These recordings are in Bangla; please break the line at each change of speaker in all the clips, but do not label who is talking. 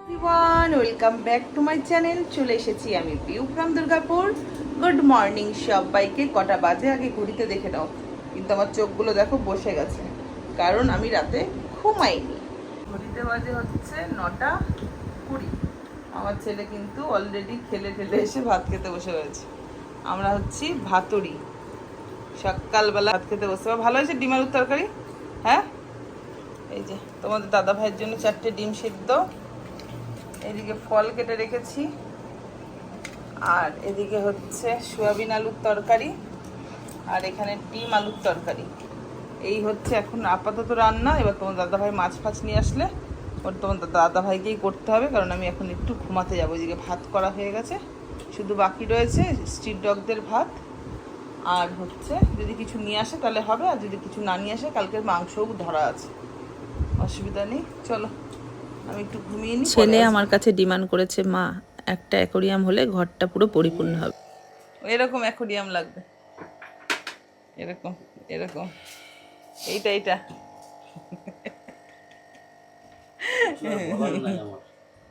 Everyone, welcome back to my channel. চলে এসেছি আমি Piu from Durgapur. Good morning সবাইকে। কটা বাজে আগে ঘড়িতে দেখে নাও, কিন্তু আমার চোখগুলো দেখো বসে গেছে, কারণ আমি রাতে ঘুমাইনি। ঘড়িতে বাজে হচ্ছে 9:20। আমার ছেলে কিন্তু অলরেডি খেলে টেলে এসে ভাত খেতে বসে রয়েছে। আমরা হচ্ছি ভাতুরি, সকালবেলা ভাত খেতে বসে। ভালো হয়েছে ডিম আলুর তরকারি। হ্যাঁ, এই যে তোমাদের দাদা ভাইয়ের জন্য 4টে ডিম সিদ্ধ, এদিকে ফল কেটে রেখেছি, আর এদিকে হচ্ছে সয়াবিন আলুর তরকারি, আর এখানে ডিম আলুর তরকারি। এই হচ্ছে এখন আপাতত রান্না। এবার তোমার দাদাভাই মাছ ফাছ নিয়ে আসলে ওর তোমার দাদাভাইকেই করতে হবে, কারণ আমি এখন একটু ঘুমাতে যাবো। এদিকে ভাত করা হয়ে গেছে, শুধু বাকি রয়েছে স্ট্রিট ডগদের ভাত। আর হচ্ছে যদি কিছু নিয়ে আসে তাহলে হবে, আর যদি কিছু না নিয়ে আসে কালকের মাংসও ধরা আছে, অসুবিধা নেই। চলো আমি একটু ঘুমিয়ে নিই।
ছেলে আমার কাছে ডিমান্ড করেছে, মা একটা অ্যাকোরিয়াম হলে ঘরটা পুরো পরিপূর্ণ হবে।
এরকম অ্যাকোরিয়াম লাগবে, এরকম এরকম, এইটা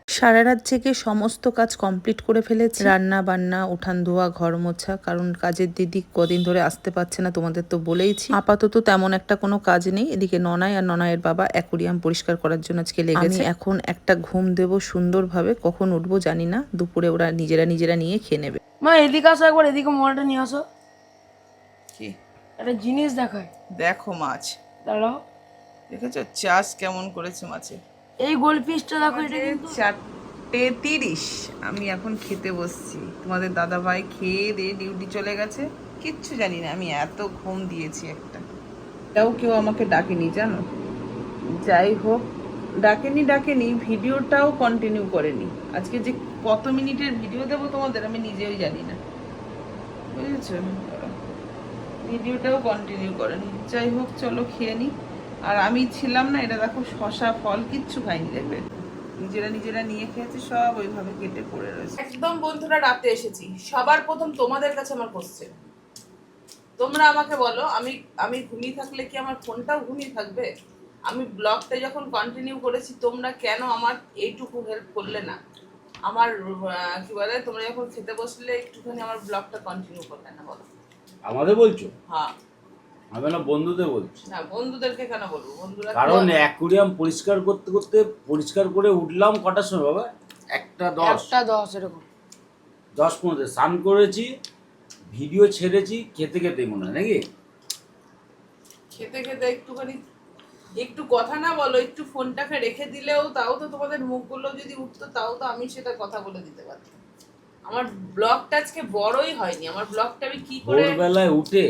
সারা রাত থেকে সমস্ত কাজ কমপ্লিট করে ফেলেছি, রান্না বান্না, উঠান ধোয়া, ঘর মোছা, কারণ কাজের দিদি কদিন ধরে আসতে পারছে না, তোমাদের তো বলেইছি। আপাতত তেমন একটা কোনো কাজ নেই। এদিকে ননাই আর ননাইয়ের বাবা অ্যাকোরিয়াম পরিষ্কার করার জন্য আজকে লেগেছে। আমি এখন একটা ঘুম দেব সুন্দরভাবে, কখন উঠবো জানি না। দুপুরে ওরা নিজেরা নিয়ে খেয়ে নেবে।
মা এদিকে আসো, একবার এদিকে মোবাইলটা নিয়ে আসো।
কি
একটা জিনিস দেখায়।
দেখো মাছ,
দাঁড়াও,
দেখেছো চাষ কেমন করেছে মাছে।
এই গোল পিসটা দেখো, এটা কিন্তু
4:30। আমি এখন খেতে বসছি। তোমাদের দাদা ভাই খেয়ে দিয়ে ডিউটি চলে গেছে, কিচ্ছু জানি না। আমি এত ঘুম দিয়েছি একটা, তাও কেউ আমাকে ডাকেনি জানো। যাই হোক, ডাকেনি, ভিডিওটাও কন্টিনিউ করেনি। আজকে যে কত মিনিটের ভিডিও দেবো তোমাদের আমি নিজেও জানি না, বুঝেছো। ভিডিওটাও কন্টিনিউ করেনি। যাই হোক, চলো খেয়ে নিই। আর আমি ছিলাম না, এটা দেখো শশা ফল কিচ্ছু খাইনি, দেখবে নিজেরা নিয়ে খেয়েছে, সব ওইভাবে কেটে পড়ে রয়েছে। একদম বন্ধুরা, রাতে এসেছি। সবার প্রথম তোমাদের কাছে আমার কোশ্চেন, তোমরা আমাকে বলো, আমি ঘুমিয়ে থাকলে কি আমার ফোনটাও ঘুমিয়ে থাকবে? আমি ব্লগটা যখন কন্টিনিউ করেছি, তোমরা কেন আমার এইটুকু হেল্প করলে না? আমার কি বলে, তোমরা যখন খেতে বসলে একটুখানি আমার ব্লগটা কন্টিনিউ করলে না, বলো।
আমাদের বলছো?
হ্যাঁ,
আমি না বন্ধুদের বলছি।
না বন্ধুদেরকে কেন বলবো? বন্ধুরা
কারণ অ্যাকুরিয়াম পরিষ্কার করতে করতে পরিষ্কার করে উঠলাম কটার সময় বাবা? 1:10
এরকম
10:15 স্নান করেছি, ভিডিও ছেড়েছি খেতে খেতেই মনে হয় নাকি?
খেতে খেতে একটুখানি একটু কথা না বলো, একটু ফোনটাকে রেখে দিলেও তাও তো তোমাদের মুখগুলো যদি উঠতো, তাও তো আমি সেটা কথা বলে দিতে পারতাম। আমার ব্লগটা আজকে বড়ই হয়নি। আমার ব্লগটা আমি কি করে
ভোরবেলায় উঠে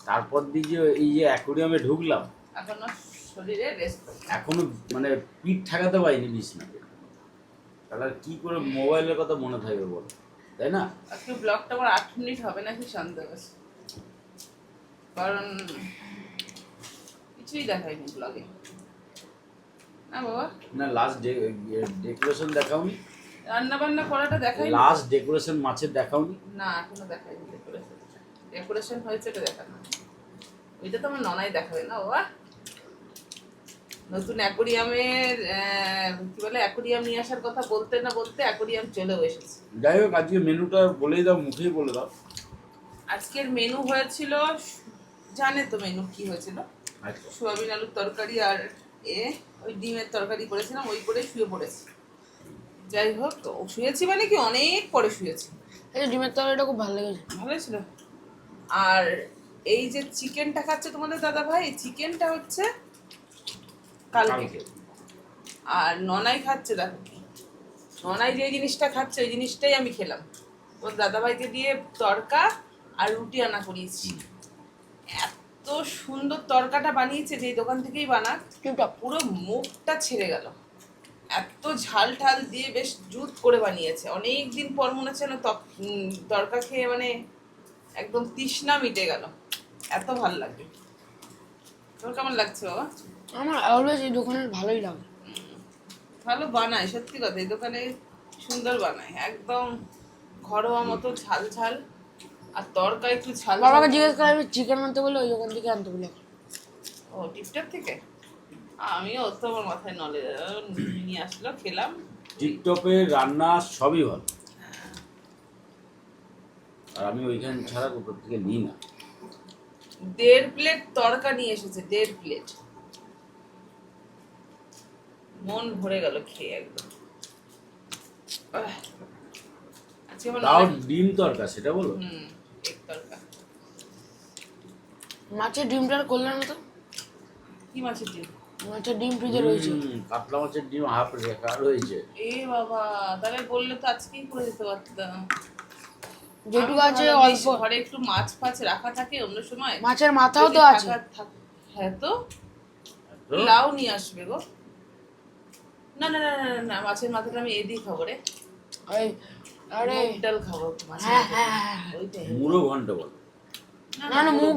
তারপর দিয়ে এই যে অ্যাকুরিয়ামে ঢুকলাম,
এখনো শরীরে রেস্ট।
এখনো মানে পিঠ ঠেকাতে পারিনি বিছনাতে। তাহলে আর কি করে মোবাইলের কথা মনে থাকবে বলো, তাই না?
আজকে ব্লগটা আমার 8 মিনিট হবে নাকি সন্দেহ আছে, কারণ কিছুই দেখায়নি ব্লগে, না বাবা।
না লাস্ট ডেকোরেশন দেখাওনি?
রান্না বান্না করাটা দেখাই
লাস্ট ডেকোরেশন মাছের দেখাওনি?
না, এখনো দেখাইনি। ডেকোরেশন হয়েছে এটা দেখানো, ওইটা তো আমার ননাই দেখাবে না বাবা। নতুন অ্যাকোরিয়ামের কি বলে, অ্যাকোরিয়াম নিয়ে আসার কথা বলতে না বলতে অ্যাকোরিয়াম চলেও এসেছে।
যাই হোক, আজকে মেনুটা বলেই দাও, মুখেই বলে দাও।
আজকের মেনু হয়েছিল, জানে তো মেনু কি হয়েছিল?
আচ্ছা,
সোয়াবিন আলুর তরকারি আর ওই ডিমের তরকারি করেছিলাম, ওই করে শুয়ে পড়েছি। যাই হোক, শুয়েছি মানে কি, অনেক পরে শুয়েছি।
এই ডিমের তরকারিটা খুব ভালো লেগেছে।
ভালো ছিল। আর এই যে চিকেনটা খাচ্ছে তোমাদের দাদা ভাই, চিকেনটা হচ্ছে কালকে। আর ননাই খাচ্ছে, দেখো ননাই যে জিনিসটা খাচ্ছে ওই জিনিসটাই আমি খেলাম। ওর দাদাভাইকে দিয়ে তড়কা আর রুটি আনা করিয়েছি। এত সুন্দর তড়কাটা বানিয়েছে, যে দোকান থেকেই বানাক, পুরো মুখটা ছেড়ে গেল। এত ঝাল ঠাল দিয়ে বেশ জুত করে বানিয়েছে। অনেক দিন পর মনে হচ্ছে না তড়কা খেয়ে মানে একদম তৃষ্ণা মিটে গেল, এত ভালো লাগে। তোর কেমন লাগছে বাবা?
আমার অলওয়েজ এই দোকানের ভালোই লাগে।
ভালো বানায়, সত্যি কথা, এই দোকানে সুন্দর বানায়, একদম ঘরোয়া মতো ঝাল ঝাল। আর তরকা একটু ঝাল।
বাবাকে জিজ্ঞেস করে আমি চিকেন আনতে বলে ওই দোকান থেকে আনতে বলে।
ও টিপটাপ থেকে? আমিও তো আমার মাথায় নলেজ নিয়ে আসলো, খেলাম।
টিকটকের রান্না সবই ভালো, আর আমি ওইখান ছাড়া কোথাও থেকে নিই না।
1.5 প্লেট তড়কা নিয়ে এসেছে, 1.5 প্লেট। মন ভরে গেল খেয়ে একদম। আজকে আমার
তাও
অনেক-
ডিম তরকা, সেটা বলো।
এক তড়কা।
মাছের ডিমটার করলেন না তো?
কি মাছের ডিম?
মাছের ডিম ফ্রিজে রয়েছে।
কাতলা মাছের ডিম হাফ রেখা রয়েছে।
এ বাবা, তাহলে বললে তো আজকেই করে দিতে পারতাম।
যেটুকু
আমি
আছে
ভাবলাম
অল্প।
বেশ ঘরে একটু মাছ ফাছ রাখা থাকে অন্য সময়।
মাছের মাথাও
যদি
তো আছে।
হ্যাঁ তো
তো
লাউ নিয়ে আসবে গো। না না না না না, না, মাছের মাথাটা আমি এই দিয়ে খাবো রে।
ওই আরে
মুগ ডাল খাবো মাছের
হ্যাঁ
মাথা
হ্যাঁ
দিয়ে।
হ্যাঁ, হ্যাঁ।
ওইটাই।
মুড়ো ঘন্ট বলো।
না না মুগ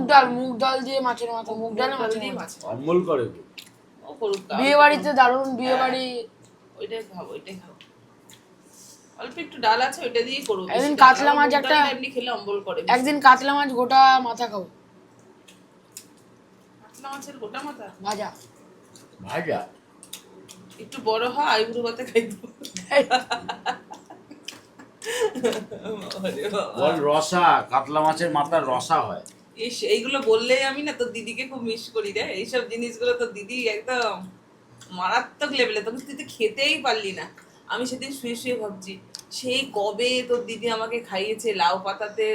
ডাল দিয়ে মাছের মাথা, মুগ ডালে
ডাল
মাছের
দিয়ে
মাথা।
মাছের
অম্বল করে কি?
ও করুক গা।
বিয়ে বাড়িতে দারুণ, বিয়ে বাড়ি।
ওইটাই খাবো, ওইটাই খাবো। অল্প একটু ডাল আছে, ওইটা দিয়েই করবো। বেশি
একদিন
ডাল
কাতলা
আমার
মাছ
মুগ
একটা-
ডালটা এমনি খেলে অম্বল করে।
একদিন কাতলা মাছ গোটা মাথা খাবো,
কাতলা মাছের গোটা মাথা
ভাজা।
ভাজা।
একটু বড় হয় আইবুড়ো ভাতে খাই দেবো। ওরে বাবা।
বল রসা, কাতলা মাছের মাথার রসা হয়।
ইস, এইগুলো বললেই আমি না তোর দিদিকে খুব মিস করি রে। এইসব জিনিসগুলো তোর দিদি একদম মারাত্মক লেভেলে, তোকে তুই তো খেতেই পারলি না। আমি সেদিন শুয়ে শুয়ে ভাবছি সেই কবে তোর দিদি আমাকে খাইয়েছে লাউ পাতাতে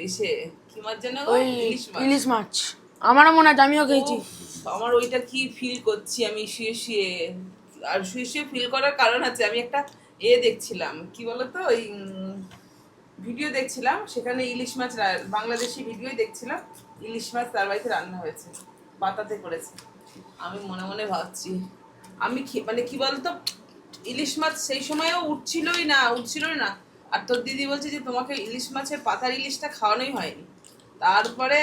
এসে, কি মাছ যেন গো?
ওই
ইলিশ মাছ।
ইলিশ মাছ আমারও মনে আছে, আমিও খেয়েছি।
উফ, আমার ওইটা কি ফিল করছি আমি শুয়ে শুয়ে। আর শুয়ে শুয়ে ফিল করার কারণ আছে, আমি একটা দেখছিলাম, কি বলতো, ওই ভিডিও দেখছিলাম, সেখানে ইলিশ মাছ বাংলাদেশি ভিডিওই দেখছিলাম। ইলিশ মাছ তার বাড়িতে রান্না হয়েছে, পাতাতে করেছে। আমি মনে মনে ভাবছি, আমি মানে কি বলতো, ইলিশ মাছ সেই সময়ও উঠছিলই না। আর তোর দিদি বলছে যে তোমাকে ইলিশ মাছের পাতার ইলিশটা খাওয়ানোই হয়নি। তারপরে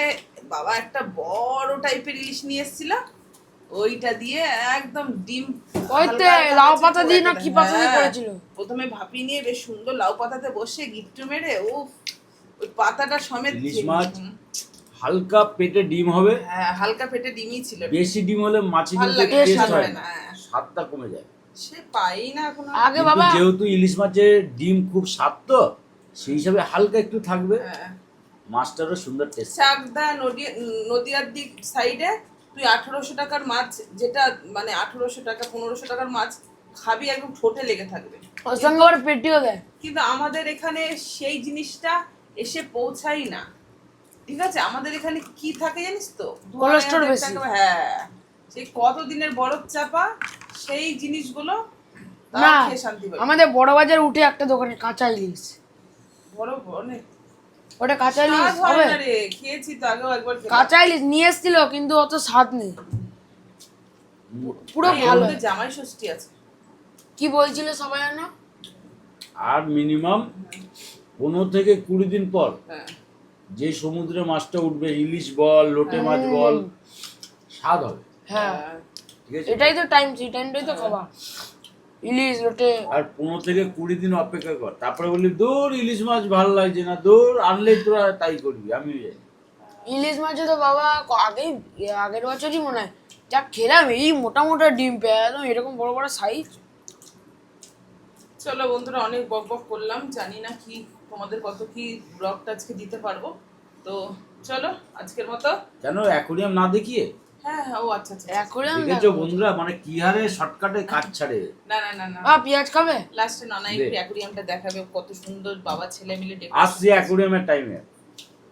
বাবা একটা বড় টাইপের ইলিশ নিয়ে এসেছিল, ওইটা দিয়ে একদম ডিম
ওই তো
হালকা হালকা
লাউ
আছে
পাতা দিয়ে না
করে
কি
দিলাম।
পাতা দিয়ে
হ্যাঁ,
করেছিল?
প্রথমে ভাপি নিয়ে বেশ সুন্দর লাউ পাতাতে বসে গিট্টু মেরে ওই পাতাটা সমেত
ইলিশ
খেয়ে
মাছ
হুম।
হালকা পেটে ডিম হবে,
হ্যাঁ, হালকা পেটে ডিমই ছিল।
বেশি ডিম হলে মাছি
ভাল
কিন্তু
লাগে,
টেস্ট
স্বাদ
হয়
হয়
না,
না। হ্যাঁ,
স্বাদটা কমে যায়।
সে পাই না এখন আর।
আগে
কিন্তু
বাবা
যেহেতু ইলিশ মাছের ডিম খুব স্বাদ, তো সেই হিসাবে হালকা একটু থাকবে,
হ্যাঁ।
মাছটারও সুন্দর টেস্ট।
চাকদা নদিয়ার দিক সাইডে তুই 1800 টাকার মাছ, যেটা মানে 1800 টাকা 1500 টাকার মাছ খাবি একদম ঠোঁটে লেগে থাকবে।
ওর সঙ্গে আবার পেটিও দেয়।
কিন্তু আমাদের এখানে সেই জিনিসটা এসে পৌঁছাই না। ঠিক আছে, আমাদের এখানে কি থাকে জানিস তো,
কোলেস্টেরল
2000
বেশি।
টাকা, হ্যাঁ, সেই কতদিনের বরফ চাপা সেই জিনিসগুলো তাও
না
খেয়ে শান্তি পাই।
আমাদের বড় বাজার উঠে একটা দোকানে কাঁচা ইলিশ,
বড় অনেক
ওটা কাঁচা ইলিশ
স্বাদ হয়
হবে।
না রে, খেয়েছি তো আগেও একবার খেলাম।
কাঁচা ইলিশ নিয়ে এসেছিল কিন্তু অত স্বাদ নেই, পুরো
এই
ভালো।
আমাদের জামাই ষষ্ঠী আছে।
কি বলছিল সবাই না?
আর মিনিমাম 15 থেকে 20 দিন পর
হ্যাঁ,
যে সমুদ্রে মাছটা উঠবে, ইলিশ বল, লোটে মাছ বল, স্বাদ হবে।
হ্যাঁ
ঠিক আছে,
এটাই তো টাইম, সেই টাইমটাই তো খাবা ইলিশ লোটে।
আর 15 থেকে 20 দিন অপেক্ষা কর, তারপরে বললি দূর ইলিশ মাছ ভালো লাগছে না, দূর আনলেই তোরা তাই করবি। আমি
ইলিশ মাছে তো বাবা আগের বছরই মনে হয় যা খেলাম, এই মোটা মোটা ডিম পেয়ে একদম এরকম বড় বড় সাইজ।
চলো বন্ধুরা, অনেক বক বক করলাম, জানি না কি তোমাদের কত কি ব্লগটা আজকে দিতে পারবো। তো চলো আজকের মতো।
কেন অ্যাকোরিয়াম না দেখিয়ে?
হ্যাঁ হ্যাঁ, ও আচ্ছা আচ্ছা,
এখন
দেখেছো বন্ধুরা, মানে কি হারে শর্টকাটে কাজ ছাড়ে।
না না না না,
পেঁয়াজ খাবে?
লাস্টে নানাই
দে।
অ্যাকুরিয়ামটা দেখাবে, কত সুন্দর বাবা ছেলে মিলে
আসছি অ্যাকোরিয়ামের টাইমে।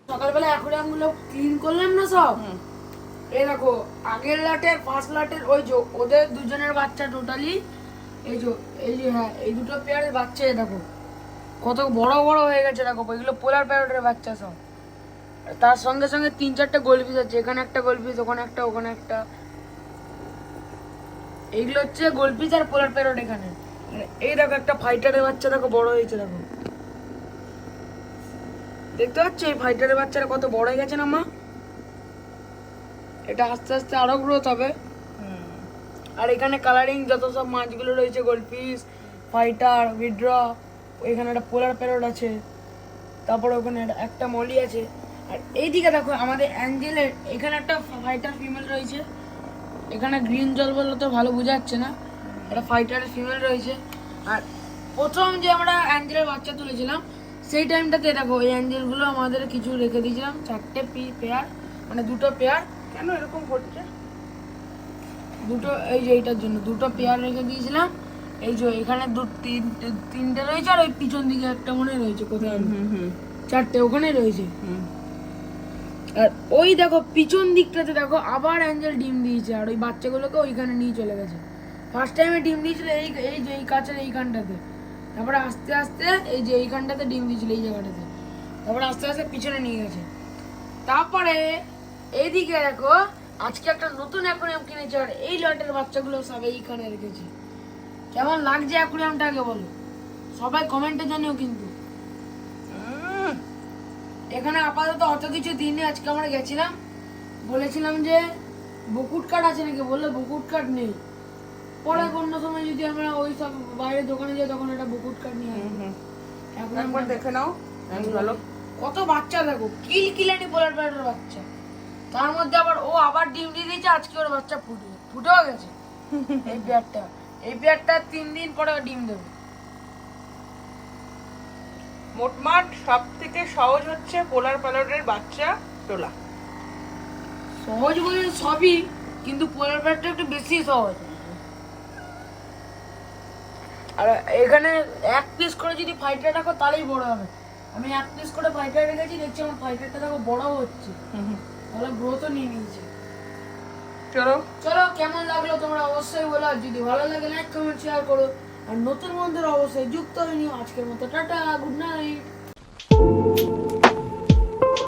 সকালবেলা অ্যাকোরিয়াম গুলো ক্লিন করলাম না সব। এই দেখো আগের লাটের 5 লাটের ওই যে ওদের দুজনের বাচ্চা টোটালি এই যে হ্যাঁ এই দুটো পেয়ারের বাচ্চা, এই দেখো কত বড় বড় হয়ে গেছে। দেখো এগুলো পোলার প্যারটের বাচ্চা সব। আর তার সঙ্গে সঙ্গে 3-4টা গোলফিশ আছে, এখানে একটা গোলফিশ, ওখানে একটা, ওখানে একটা। এইগুলো হচ্ছে গোলফিশ আর পোলার প্যারট এখানে। আর এই দেখো একটা ফাইটারের বাচ্চা, দেখো বড় হয়েছে, দেখো দেখতে পাচ্ছ এই ফাইটারের বাচ্চারা কত বড় হয়ে গেছে না মা? এটা আস্তে আস্তে আরো গ্রোথ হবে। আর এখানে কালারিং যত সব মাছগুলো রয়েছে, গোল্ডফিশ, ফাইটার, উইড্র, এখানে একটা পোলার প্যারট আছে, তারপর ওখানে একটা মলি আছে। আর এইদিকে দেখো আমাদের অ্যাঞ্জেলের এখানে একটা ফাইটার ফিমেল রয়েছে। এখানে গ্রিন জল বলে তো ভালো বোঝা যাচ্ছে না, একটা ফাইটার ফিমেল রয়েছে। আর প্রথম যে আমরা অ্যাঞ্জেলের বাচ্চা তুলেছিলাম সেই টাইমটাতে দেখো এই অ্যাঞ্জেলগুলো আমাদের কিছু রেখে দিয়েছিলাম, 4টে পেয়ার, মানে 2টো পেয়ার।
কেন এরকম হচ্ছে?
দুটো এই যে এইটার জন্য 2টো পেয়ার রেখে দিয়েছিলাম। এই যে এখানে 3টে রয়েছে, আর ওই পিছন দিকে একটা মনে রয়েছে কোথায়, 4টে ওখানে রয়েছে। আর ওই দেখো পিছন দিকটাতে দেখো আবার অ্যাঞ্জেল ডিম দিয়েছে, আর ওই বাচ্চাগুলোকে ওইখানে নিয়ে চলে গেছে। ফার্স্ট টাইমে ডিম দিয়েছিল এই যে এই কাছের এইখানটাতে, তারপরে আস্তে আস্তে এই যে এইখানটাতে ডিম দিয়েছিল এই জায়গাটাতে, তারপরে আস্তে আস্তে পিছনে নিয়ে গেছে। তারপরে এইদিকে দেখো আজকে একটা নতুন অ্যাকুরিয়াম কিনেছে, আর এই লটের বাচ্চাগুলো সব এইখানে রেখেছি। কেমন লাগছে অ্যাকুরিয়ামটা আগে বলো, সবাই কমেন্টে জানিও। কিন্তু এখানে আপাতত অত কিছু দিনই। আজকে আমরা গেছিলাম, বলেছিলাম যে বকুট কাঠ আছে নাকি, বললো বকুট কাঠ নেই। পরে অন্য সময় যদি আমরা ওই সব বাইরে দোকানে যাই তখন একটা বকুট কাঠ নিয়ে আসবো।
একবার দেখে নাও ভালো।
কত বাচ্চা দেখো, কিলকিলানি পোলার প্যারের বাচ্চা, তার মধ্যে আবার ও আবার ডিম দিয়ে দিয়েছে। আজকে ওর বাচ্চা ফুটেও গেছে। এই পেয়ারটা 3 দিন পরে ডিম দেবে।
মোটমাট সব থেকে সহজ হচ্ছে পোলার প্যারটের বাচ্চা তোলা।
সহজ বলে সবই, কিন্তু পোলার প্যারেটটা একটু বেশি সহজ। আর এখানে 1 পিস করে যদি ফাইটার রাখো তাহলেই বড় হবে। আমি 1 পিস করে ফাইটার রেখেছি, দেখছি আমার ফাইটারটা দেখো বড় হচ্ছে, তাহলে গ্রোথও নিয়ে নিয়েছে।
চলো
চলো কেমন লাগলো তোমরা অবশ্যই বলো, আর যদি ভালো লাগে লাইক কমেন্ট শেয়ার করো, আর নতুন বন্ধুরা অবশ্যই যুক্ত হয়ে নিও। আজকের মতো টাটা, গুড নাইট।